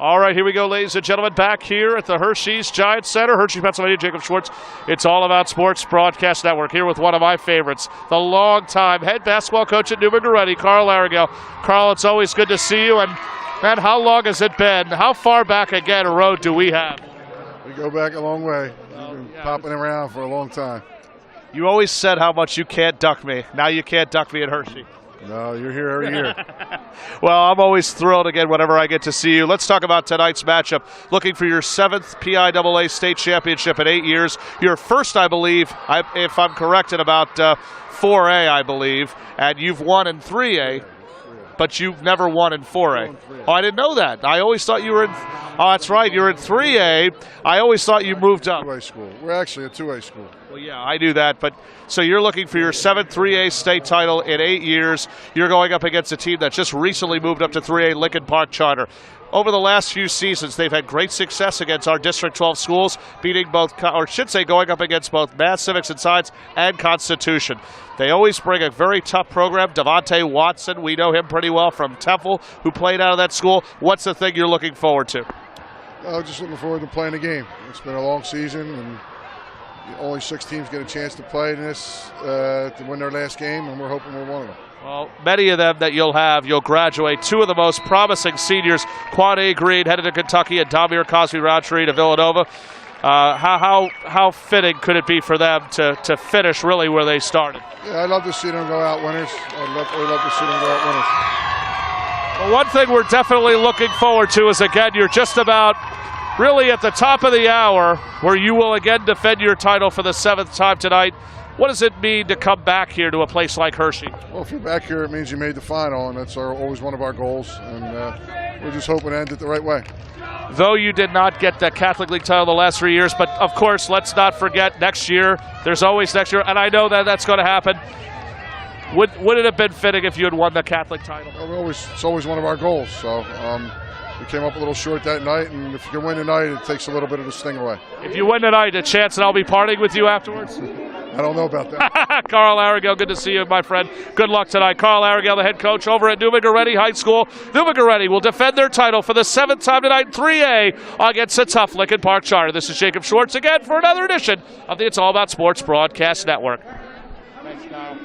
All right, here we go, ladies and gentlemen, back here at the Hershey's Giants Center. Hershey, Pennsylvania, Jacob Schwartz. It's All About Sports Broadcast Network here with one of my favorites, the longtime head basketball coach at Neumann Goretti, Carl Arrigo. Carl, it's always good to see you. And, man, how long has it been? How far back again a road do we have? We go back a long way. We've been popping around for a long time. You always said how much you can't duck me. Now you can't duck me at Hershey. No, you're here every year. Well, I'm always thrilled again whenever I get to see you. Let's talk about tonight's matchup. Looking for your 7th PIAA state championship in 8 years. Your first, I believe, if I'm correct, in about 4A, I believe. And you've won in 3A, but you've never won in 4A. Oh, I didn't know that. I always thought you were in... Oh, that's right. You're in 3A. I always thought you moved up. 2A school. We're actually a 2A school. Well, yeah, I knew that. But so you're looking for your 7th 3A state title in 8 years. You're going up against a team that just recently moved up to 3A, Lincoln Park Charter. Over the last few seasons, they've had great success against our District 12 schools, beating both, or should say going up against both Math, Civics, and Science and Constitution. They always bring a very tough program. Devontae Watson, we know him pretty well from Temple, who played out of that school. What's the thing you're looking forward to? Just looking forward to playing the game. It's been a long season, and only 6 teams get a chance to play in this to win their last game, and we're hoping we're one of them. Well, many of them that you'll graduate. 2 of the most promising seniors, Quade Green headed to Kentucky and Damir Cosby-Roundtree to Villanova. How fitting could it be for them to finish really where they started? Yeah, I'd love to see them go out winners. I'd love to see them go out winners. Well, one thing we're definitely looking forward to is, again, you're just about really at the top of the hour where you will again defend your title for the 7th time tonight. What does it mean to come back here to a place like Hershey? Well, if you're back here, it means you made the final, and that's always one of our goals, and we're just hoping to end it the right way. Though you did not get the Catholic League title the last 3 years, but of course, let's not forget next year. There's always next year, and I know that that's going to happen. Would it have been fitting if you had won the Catholic title? Well, it's always one of our goals, so we came up a little short that night, and if you can win tonight, it takes a little bit of the sting away. If you win tonight, a chance that I'll be partying with you afterwards? I don't know about that. Carl Arrigo, good to see you, my friend. Good luck tonight. Carl Arrigo, the head coach over at Neumann Goretti High School. Neumann Goretti will defend their title for the 7th time tonight in 3A against a tough Lincoln Park Charter. This is Jacob Schwartz again for another edition of the It's All About Sports Broadcast Network. Thanks, Kyle.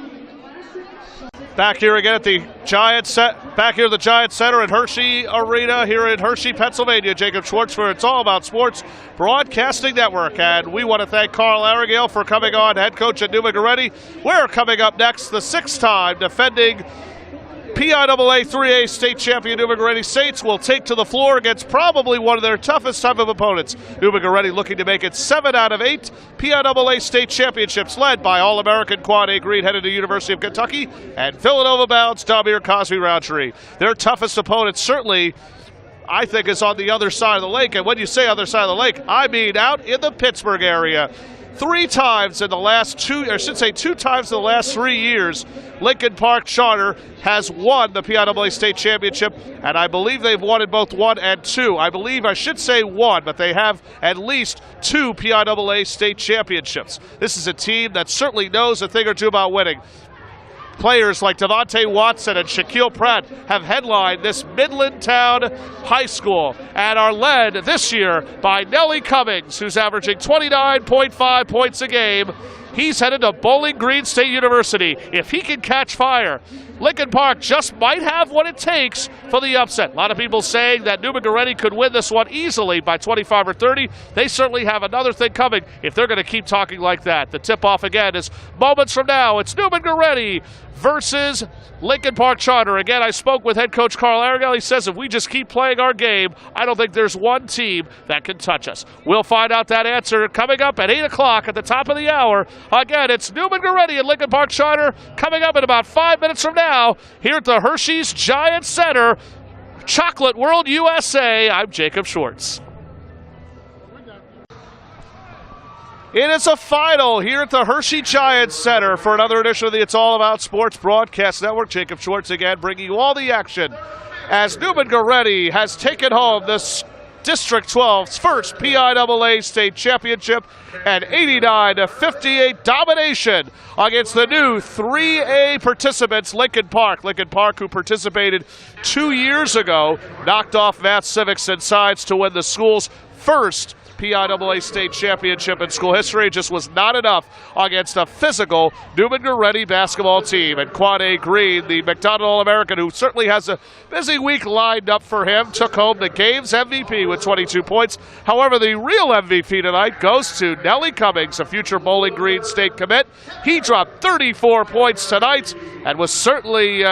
Back here again at the Giants Center at Hershey Arena here in Hershey, Pennsylvania. Jacob Schwartz for It's All About Sports Broadcasting Network. And we want to thank Carl Arrigo for coming on, head coach at Neumann Goretti. We're coming up next, the 6th time defending PIAA 3A state champion Neumann Goretti Saints will take to the floor against probably one of their toughest type of opponents. Neumann Goretti looking to make it 7 out of 8 PIAA state championships, led by All-American Quade Green headed to University of Kentucky and Villanova bounds Damir Cosby-Roundtree. Their toughest opponent certainly, I think, is on the other side of the lake. And when you say other side of the lake, I mean out in the Pittsburgh area. 2 times in the last 2 times in the last 3 years, Lincoln Park Charter has won the PIAA state championship, and I believe they've won in both 1 and 2. I should say 1, but they have at least 2 PIAA state championships. This is a team that certainly knows a thing or two about winning. Players like Devontae Watson and Shaquille Pratt have headlined this Midland Town High School and are led this year by Nellie Cummings, who's averaging 29.5 points a game. He's headed to Bowling Green State University. If he can catch fire, Lincoln Park just might have what it takes for the upset. A lot of people saying that Neumann Goretti could win this one easily by 25 or 30. They certainly have another thing coming if they're going to keep talking like that. The tip-off again is moments from now. It's Neumann Goretti versus Lincoln Park Charter. Again, I spoke with head coach Carl Arrigo. He says if we just keep playing our game, I don't think there's one team that can touch us. We'll find out that answer coming up at 8 o'clock at the top of the hour. Again, it's Neumann Goretti and Lincoln Park Charter coming up in about 5 minutes from now here at the Hershey's Giants Center, Chocolate World, USA. I'm Jacob Schwartz. It is a final here at the Hershey Giants Center for another edition of the It's All About Sports Broadcast Network. Jacob Schwartz again bringing you all the action as Neumann Goretti has taken home this District 12's first PIAA state championship, and 89-58 domination against the new 3A participants, Lincoln Park. Lincoln Park, who participated 2 years ago, knocked off Math, Civics, and Science to win the school's first PIAA state championship in school history. It just was not enough against a physical Neumann Goretti basketball team. And Quade Green, the McDonald All-American, who certainly has a busy week lined up for him, took home the game's MVP with 22 points. However, the real MVP tonight goes to Nellie Cummings, a future Bowling Green state commit. He dropped 34 points tonight and was certainly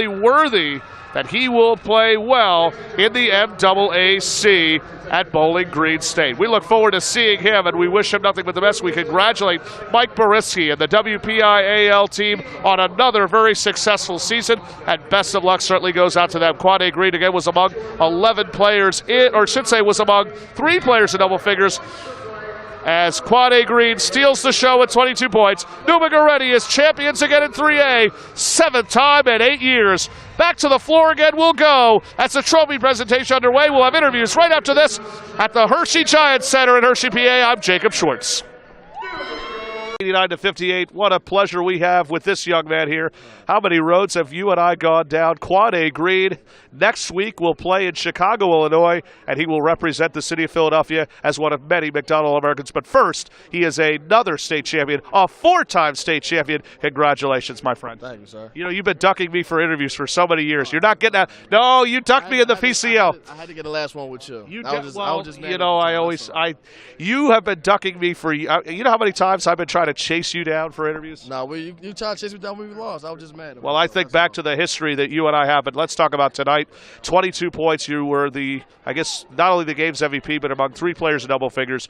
worthy that he will play well in the MAAC at Bowling Green State. We look forward to seeing him, and we wish him nothing but the best. We congratulate Mike Boriski and the WPIAL team on another very successful season, and best of luck certainly goes out to them. Quade Green, again, was among 11 players, was among 3 players in double figures, as Quade Green steals the show with 22 points. Neumann Goretti is champions again in 3A, 7th time in 8 years. Back to the floor again we'll go. That's the trophy presentation underway. We'll have interviews right after this at the Hershey Giants Center in Hershey, PA. I'm Jacob Schwartz. 89-58. What a pleasure we have with this young man here. How many roads have you and I gone down? Quade Green next week will play in Chicago, Illinois, and he will represent the city of Philadelphia as one of many McDonald Americans. But first, he is another state champion, a 4-time state champion. Congratulations, my friend. Thank you, sir. You know, you've been ducking me for interviews for so many years. You're not getting that. No, you ducked me in the PCL. I had to get the last one with you. You have been ducking me for, you know how many times I've been trying to chase you down for interviews? No, you tried to chase me down when we lost. I was just mad. Well, I think back to the history that you and I have, but let's talk about tonight. 22 points. You were not only the game's MVP, but among 3 players in double figures.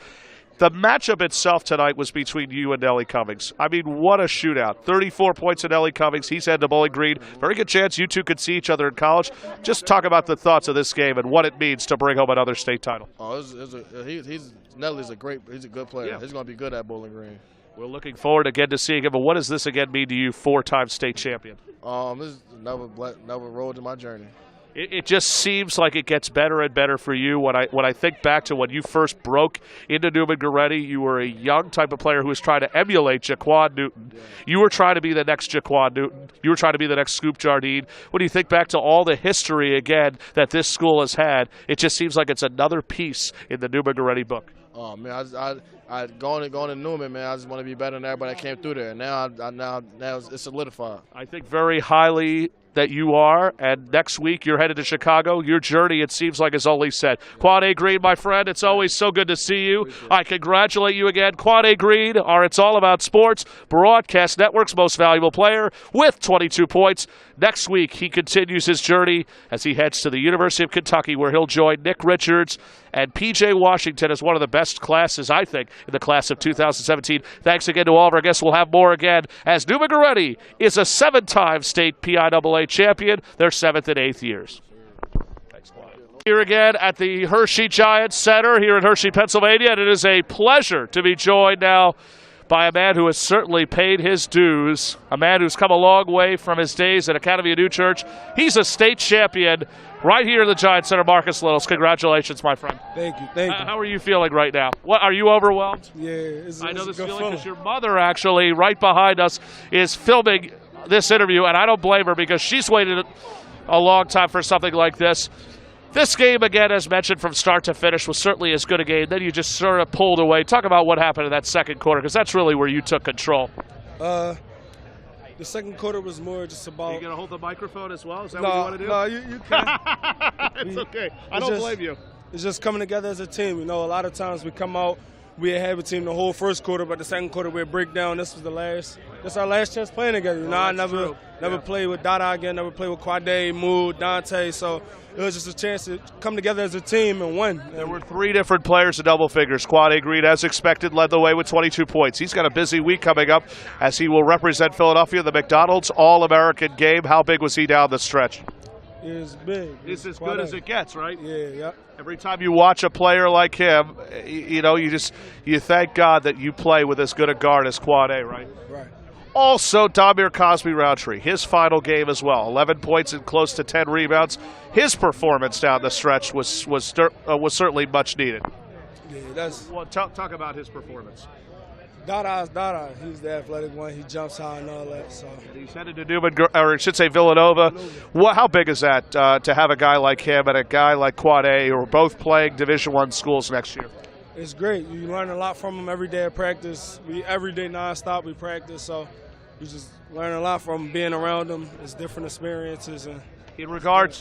The matchup itself tonight was between you and Nellie Cummings. I mean, what a shootout. 34 points in Nellie Cummings. He's headed to Bowling Green. Very good chance you two could see each other in college. Just talk about the thoughts of this game and what it means to bring home another state title. Oh, Nellie's a good player. Yeah. He's going to be good at Bowling Green. We're looking forward again to seeing him. But what does this again mean to you, 4-time state champion? This is another road in my journey. It just seems like it gets better and better for you. When I think back to when you first broke into Neumann Goretti, you were a young type of player who was trying to emulate Jaquan Newton. Yeah. You were trying to be the next Jaquan Newton. You were trying to be the next Scoop Jardine. When you think back to all the history, again, that this school has had, it just seems like it's another piece in the Neumann Goretti book. Oh, man, I going to Neumann, man, I just want to be better than everybody that came through there. Now it's solidified. I think very highly that you are, and next week you're headed to Chicago. Your journey, it seems like, is only set. Quade Green, my friend, it's always so good to see you. I congratulate you again. Quade Green, our It's All About Sports Broadcast Network's most valuable player with 22 points. Next week, he continues his journey as he heads to the University of Kentucky, where he'll join Nick Richards and P.J. Washington as one of the best classes, I think, in the class of 2017. Thanks again to all of our guests. We'll have more again, as Neumann Goretti is a 7-time state PIAA champion, their 7th and 8th years. Thanks, Quade. Here again at the Hershey Giants Center here in Hershey, Pennsylvania, and it is a pleasure to be joined now by a man who has certainly paid his dues, a man who's come a long way from his days at Academy of New Church. He's a state champion right here in the Giants Center. Marcus Littles, congratulations, my friend. Thank you. How are you feeling right now? What, are you overwhelmed? Yeah, I know this feeling because your mother actually, right behind us, is filming this interview, and I don't blame her because she's waited a long time for something like this. This game, again, as mentioned, from start to finish, was certainly as good a game. Then you just sort of pulled away. Talk about what happened in that second quarter, because that's really where you took control. The second quarter was more just about... Are you going to hold the microphone as well? Is that what you want to do? No, you can. It's okay. I don't blame you. It's just coming together as a team. You know, a lot of times we come out, we have a team the whole first quarter, but the second quarter we break down. This was our last chance playing together. You know, I never played with Dada again, never played with Quade, Mood, Dante, so it was just a chance to come together as a team and win. There were 3 different players in double figures. Quade Green, as expected, led the way with 22 points. He's got a busy week coming up as he will represent Philadelphia in the McDonald's All-American game. How big was he down the stretch? It's big. It's as good as it gets, right? Yeah. Every time you watch a player like him, you know, you thank God that you play with as good a guard as Quade, right? Right. Also, Damir Cosby-Roundtree, his final game as well, 11 points and close to 10 rebounds. His performance down the stretch was certainly much needed. Yeah, well, talk about his performance. Dada's Dada. He's the athletic one. He jumps high and all that. So he's headed to Neumann, or I should say Villanova. How big is that to have a guy like him and a guy like Quade, who are both playing Division I schools next year? It's great. You learn a lot from him every day at practice. Every day nonstop we practice, so you just learn a lot from being around him. It's different experiences. And in regards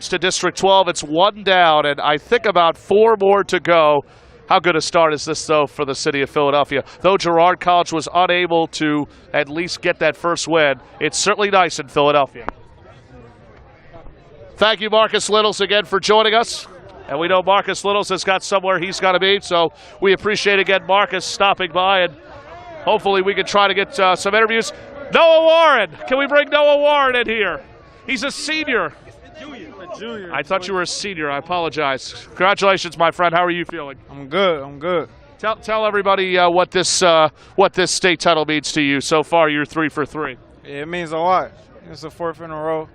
to District 12, it's 1 down, and I think about 4 more to go. How good a start is this, though, for the city of Philadelphia? Though Girard College was unable to at least get that first win, it's certainly nice in Philadelphia. Thank you, Marcus Littles, again for joining us. And we know Marcus Littles has got somewhere he's got to be, so we appreciate, again, Marcus stopping by, and hopefully we can try to get some interviews. Noah Warren. Can we bring Noah Warren in here? He's a senior. Junior. I thought you were a senior. I apologize. Congratulations, my friend. How are you feeling? I'm good. Tell everybody what this state title means to you. So far, you're 3 for 3. Yeah, it means a lot. It's the 4th in a row.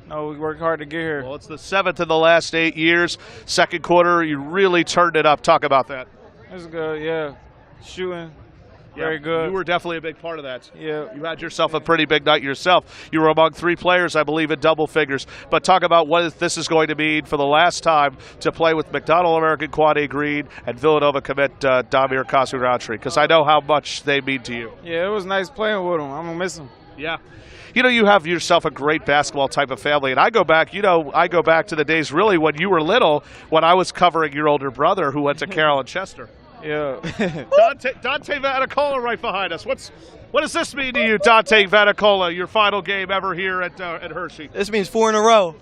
No, we worked hard to get here. Well, it's the 7th in the last 8 years. Second quarter, you really turned it up. Talk about that. It was good, yeah. Shooting, very good. You were definitely a big part of that. Yeah. You had yourself a pretty big night yourself. You were among 3 players, I believe, in double figures. But talk about what this is going to mean for the last time to play with McDonald American Quade Green and Villanova commit Damir Cosby-Roundtree, because I know how much they mean to you. Yeah, it was nice playing with him. I'm going to miss him. Yeah. You know, you have yourself a great basketball type of family. And I go back to the days really when you were little, when I was covering your older brother who went to Carroll and Chester. Yeah. Dante Vanacola right behind us. What does this mean to you, Dante Vanacola, your final game ever here at Hershey? This means 4 in a row.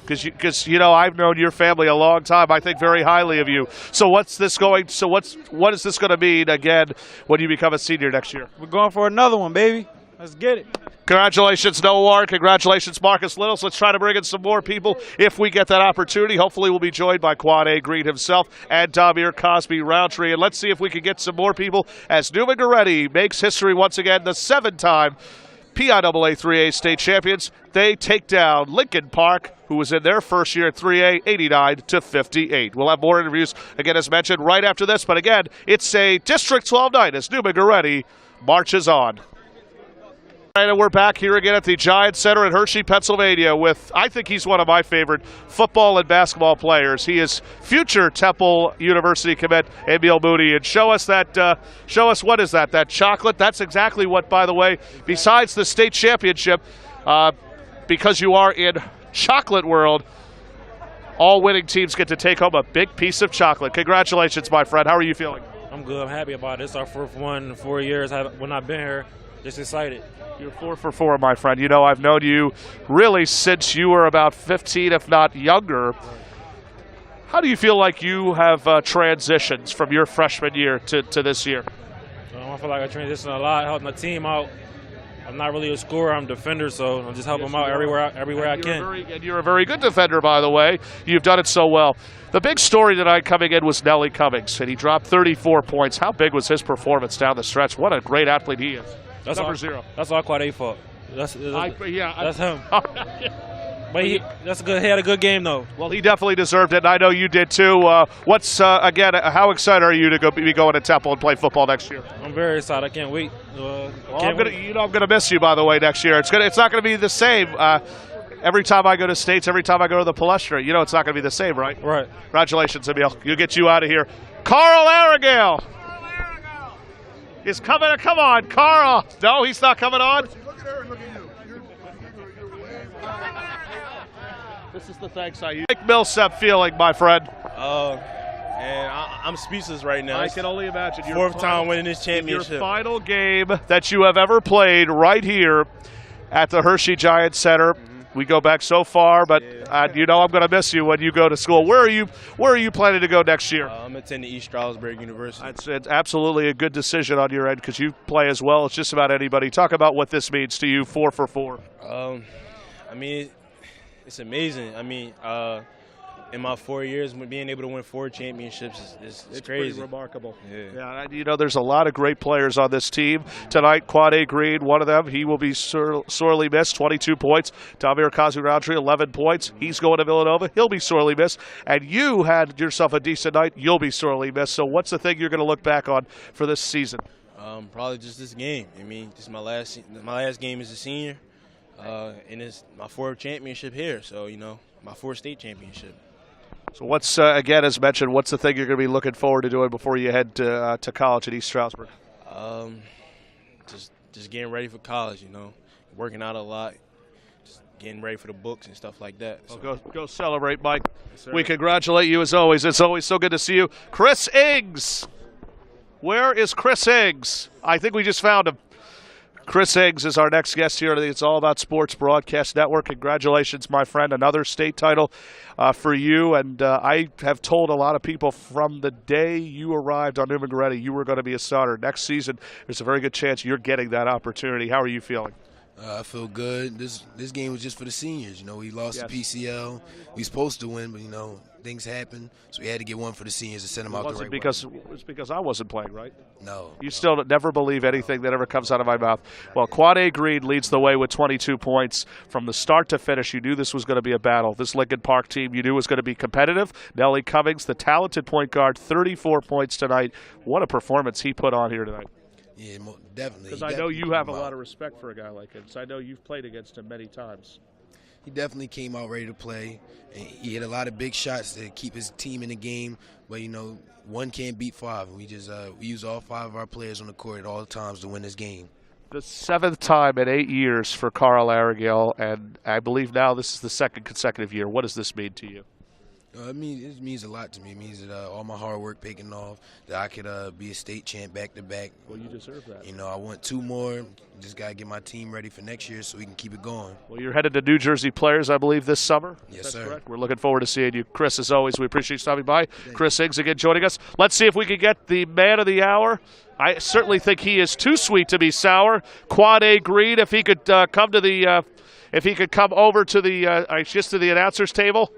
Because I've known your family a long time. I think very highly of you. So what is this going to mean again when you become a senior next year? We're going for another one, baby. Let's get it. Congratulations, Noah Warren. Congratulations, Marcus Littles. Let's try to bring in some more people if we get that opportunity. Hopefully we'll be joined by Quade Green himself and Damir Cosby-Roundtree. And let's see if we can get some more people as Neumann Goretti makes history once again, the 7-time PIAA 3A state champions. They take down Lincoln Park, who was in their first year at 3A, 89-58. We'll have more interviews, again, as mentioned, right after this. But again, it's a District 12 night as Neumann Goretti marches on. And we're back here again at the Giant Center in Hershey, Pennsylvania with, I think he's one of my favorite football and basketball players. He is future Temple University commit Emil Mooney. And show us what is that chocolate? That's exactly what, by the way, besides the state championship, because you are in chocolate world, all winning teams get to take home a big piece of chocolate. Congratulations, my friend. How are you feeling? I'm good. I'm happy about it. It's our 4th one in 4 years. When I've been here, just excited. You're 4 for 4, my friend. You know, I've known you really since you were about 15, if not younger. How do you feel like you have transitions from your freshman year to this year? I feel like I transitioned a lot, helping my team out. I'm not really a scorer. I'm a defender, so I'm just helping them out everywhere I can. And you're a very good defender, by the way. You've done it so well. The big story tonight coming in was Nelly Cummings, and he dropped 34 points. How big was his performance down the stretch? What a great athlete he is. That's number all, 0. That's all Quade fault. That's him. But he had a good game, though. Well, he definitely deserved it, and I know you did, too. How excited are you to be going to Temple and play football next year? I'm very excited. I can't wait. I'm going to miss you, by the way, next year. It's not going to be the same. Every time I go to States, every time I go to the Palestra, it's not going to be the same, right? Right. Congratulations, Emil. You'll get you out of here. Carl Aragale is coming. Come on, Carl. No, he's not coming on. Look at her and look at you. This is the thanks I use. Mike Millsap feeling, my friend. And I'm speechless right now. I can only imagine. Your 4th time winning this championship. Your final game that you have ever played right here at the Hershey Giant Center. We go back so far, but I'm going to miss you when you go to school. Where are you planning to go next year? I'm attending East Stroudsburg University. It's absolutely a good decision on your end because you play as well as just about anybody. Talk about what this means to you, 4 for 4. I mean, it's amazing. I mean, in my 4 years, being able to win 4 championships is It's crazy. pretty remarkable. Yeah. You know, there's a lot of great players on this team tonight. Quade Green, one of them. He will be sorely missed. 22 points. Tamir Kazurandri, 11 points. He's going to Villanova. He'll be sorely missed. And you had yourself a decent night. You'll be sorely missed. So what's the thing you're going to look back on for this season? Probably just this game. I mean, this is my last game as a senior, and it's my 4th championship here. So, you know, my 4th state championship. So what's, again, as mentioned, what's the thing you're going to be looking forward to doing before you head to college at East Stroudsburg? Just getting ready for college, you know, working out a lot, just getting ready for the books and stuff like that. So. Well, go celebrate, Mike. Yes, sir. We congratulate you as always. It's always so good to see you. Chris Iggs. Where is Chris Iggs? I think we just found him. Chris Iggs is our next guest here. It's All About Sports Broadcast Network. Congratulations, my friend. Another state title for you. And I have told a lot of people from the day you arrived on Neumann Goretti, you were going to be a starter. Next season, there's a very good chance you're getting that opportunity. How are you feeling? I feel good. This game was just for the seniors. You know, we lost the PCL. We supposed to win, but, you know, things happen. So we had to get one for the seniors to send them out the right way. It's because I wasn't playing, right? No. You still never believe anything that ever comes out of my mouth. Well, Quade Green leads the way with 22 points. From the start to finish, you knew this was going to be a battle. This Lincoln Park team you knew was going to be competitive. Nellie Cummings, the talented point guard, 34 points tonight. What a performance he put on here tonight. Yeah, definitely. Because I know you have a lot of respect for a guy like him. So I know you've played against him many times. He definitely came out ready to play. And he hit a lot of big shots to keep his team in the game. But, you know, one can't beat 5. And we use all 5 of our players on the court at all times to win this game. The 7th time in 8 years for Carl Aragale, and I believe now this is the 2nd consecutive year. What does this mean to you? It means a lot to me. It means that all my hard work paying off, that I could be a state champ back-to-back. Well, you deserve that. You know, I want 2 more. Just got to get my team ready for next year so we can keep it going. Well, you're headed to New Jersey Players, I believe, this summer. Yes, That's sir. Correct. We're looking forward to seeing you. Chris, as always, we appreciate you stopping by. Chris Iggs again joining us. Let's see if we can get the man of the hour. I certainly think he is too sweet to be sour. Quade Green, if he could come over to the just to the announcers table.